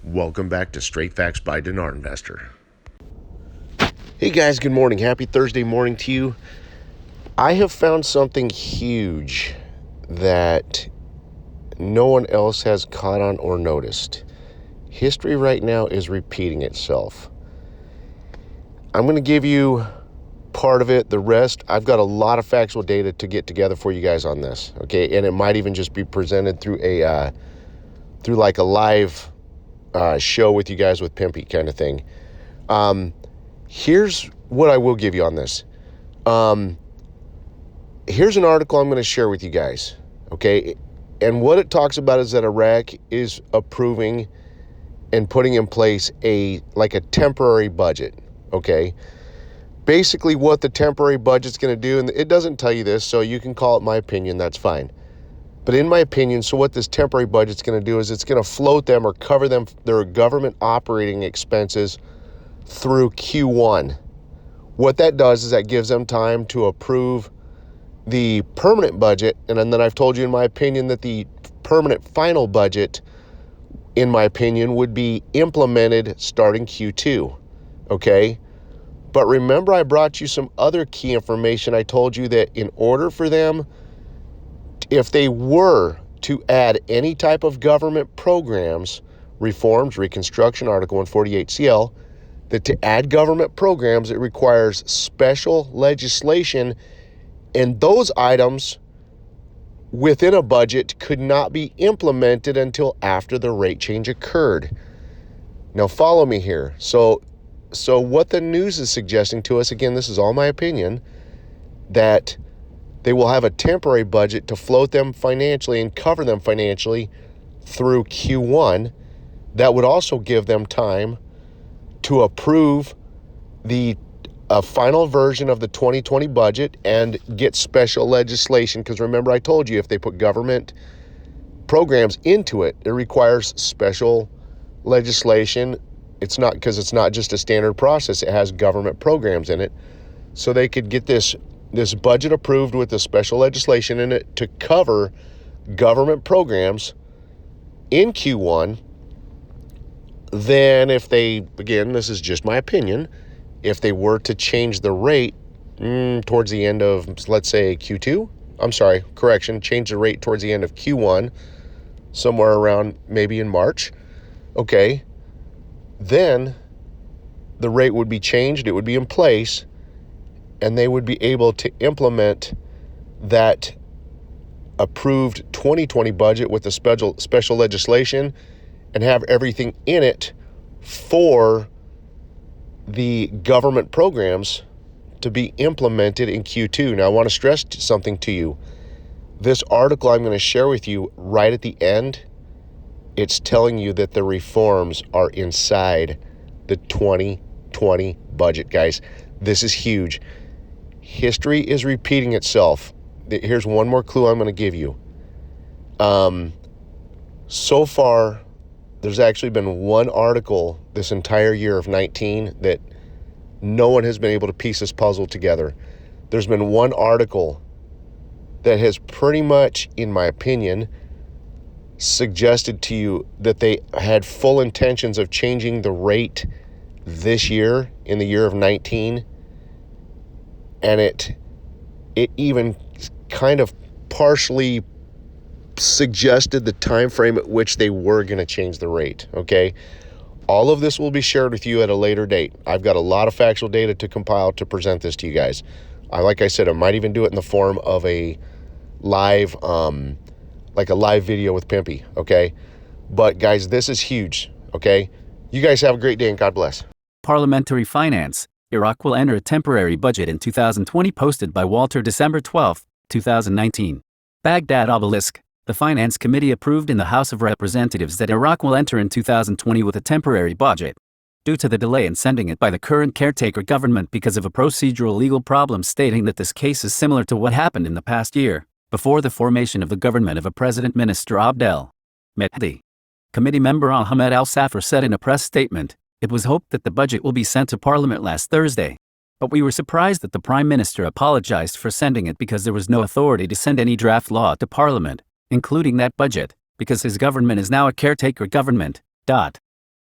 Welcome back to Straight Facts by Dinar Investor. Hey guys, good morning. Happy Thursday morning to you. I have found something huge that no one else has caught on or noticed. History right now is repeating itself. I'm going to give you part of it. The rest, I've got a lot of factual data to get together for you guys on this. Okay, and it might even just be presented through a live show with you guys with Pimpy kind of thing. Here's what I will give you on this. Here's an article I'm going to share with you guys. Okay, and what it talks about is that Iraq is approving and putting in place a temporary budget. Okay, basically what the temporary budget's going to do, and it doesn't tell you this, so you can call it my opinion, that's fine. But in my opinion, so what this temporary budget's going to do is it's going to float them or cover them their government operating expenses through Q1. What that does is that gives them time to approve the permanent budget, and then I've told you in my opinion that the permanent final budget, in my opinion, would be implemented starting Q2. Okay? But remember, I brought you some other key information. I told you that in order for them, if they were to add any type of government programs, reforms, reconstruction, Article 148 CL, that to add government programs, it requires special legislation, and those items within a budget could not be implemented until after the rate change occurred. Now follow me here. So what the news is suggesting to us, again, this is all my opinion, that they will have a temporary budget to float them financially and cover them financially through Q1. That would also give them time to approve the final version of the 2020 budget and get special legislation. Because remember, I told you if they put government programs into it, it requires special legislation. It's not just a standard process. It has government programs in it. So they could get this budget approved with the special legislation in it to cover government programs in Q1. Then if they, again, this is just my opinion, if they were to change the rate towards the end of, let's say, change the rate towards the end of Q1, somewhere around maybe in March, okay, then the rate would be changed, it would be in place, and they would be able to implement that approved 2020 budget with the special legislation and have everything in it for the government programs to be implemented in Q2. Now, I want to stress something to you. This article I'm going to share with you right at the end, it's telling you that the reforms are inside the 2020 budget, guys. This is huge. History is repeating itself. Here's one more clue I'm going to give you. So far, there's actually been one article this entire year of 19 that no one has been able to piece this puzzle together. There's been one article that has pretty much, in my opinion, suggested to you that they had full intentions of changing the rate this year, in the year of 19. And it even kind of partially suggested the time frame at which they were going to change the rate, okay? All of this will be shared with you at a later date. I've got a lot of factual data to compile to present this to you guys. Like I said, I might even do it in the form of a live, like a live video with Pimpy, okay? But guys, this is huge, okay? You guys have a great day and God bless. Parliamentary Finance. Iraq will enter a temporary budget in 2020, posted by Walter, December 12, 2019. Baghdad Obelisk. The Finance Committee approved in the House of Representatives that Iraq will enter in 2020 with a temporary budget. Due to the delay in sending it by the current caretaker government because of a procedural legal problem, stating that this case is similar to what happened in the past year, before the formation of the government of a President Minister Abdel Mehdi. Committee member Ahmed Al-Safar said in a press statement, "It was hoped that the budget will be sent to Parliament last Thursday. But we were surprised that the Prime Minister apologized for sending it because there was no authority to send any draft law to Parliament, including that budget, because his government is now a caretaker government."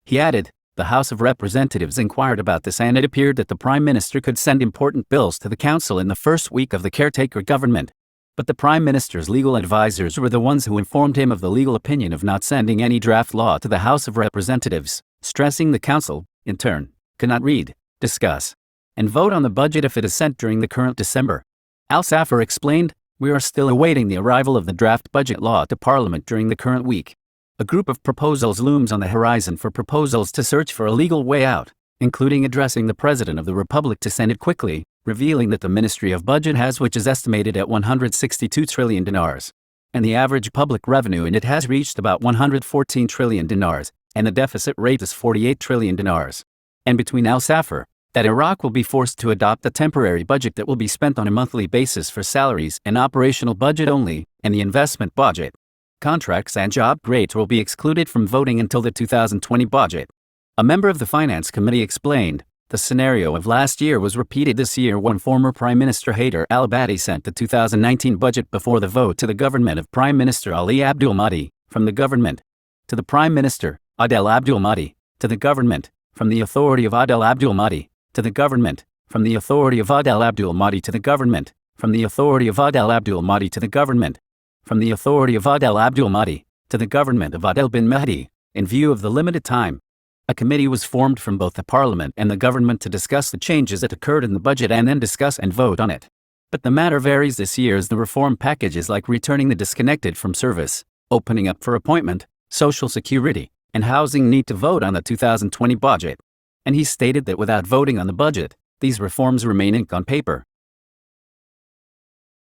He added, the House of Representatives inquired about this and it appeared that the Prime Minister could send important bills to the Council in the first week of the caretaker government. But the Prime Minister's legal advisors were the ones who informed him of the legal opinion of not sending any draft law to the House of Representatives, stressing the Council, in turn, cannot read, discuss, and vote on the budget if it is sent during the current December. Al Safar explained, we are still awaiting the arrival of the draft budget law to Parliament during the current week. A group of proposals looms on the horizon for proposals to search for a legal way out, including addressing the President of the Republic to send it quickly, revealing that the Ministry of Budget has which is estimated at 162 trillion dinars. And the average public revenue in it has reached about 114 trillion dinars, and the deficit rate is 48 trillion dinars. And between Al Safar, that Iraq will be forced to adopt a temporary budget that will be spent on a monthly basis for salaries and operational budget only, and the investment budget. Contracts and job grades will be excluded from voting until the 2020 budget. A member of the Finance Committee explained, the scenario of last year was repeated this year when former Prime Minister Haider al-Abadi sent the 2019 budget before the vote to the government of Prime Minister Ali Abdul Mahdi, from the government, to the Prime Minister, Adel Abdul Mahdi, to the government, from the authority of Adel Abdul Mahdi, to the government, from the authority of Adel Abdul Mahdi to the government, from the authority of Adel Abdul Mahdi to the government, from the authority of Adel Abdul Mahdi, to the government of Adel bin Mahdi. In view of the limited time, a committee was formed from both the Parliament and the government to discuss the changes that occurred in the budget and then discuss and vote on it. But the matter varies this year as the reform packages like returning the disconnected from service, opening up for appointment, social security, and housing need to vote on the 2020 budget. And he stated that without voting on the budget, these reforms remain ink on paper.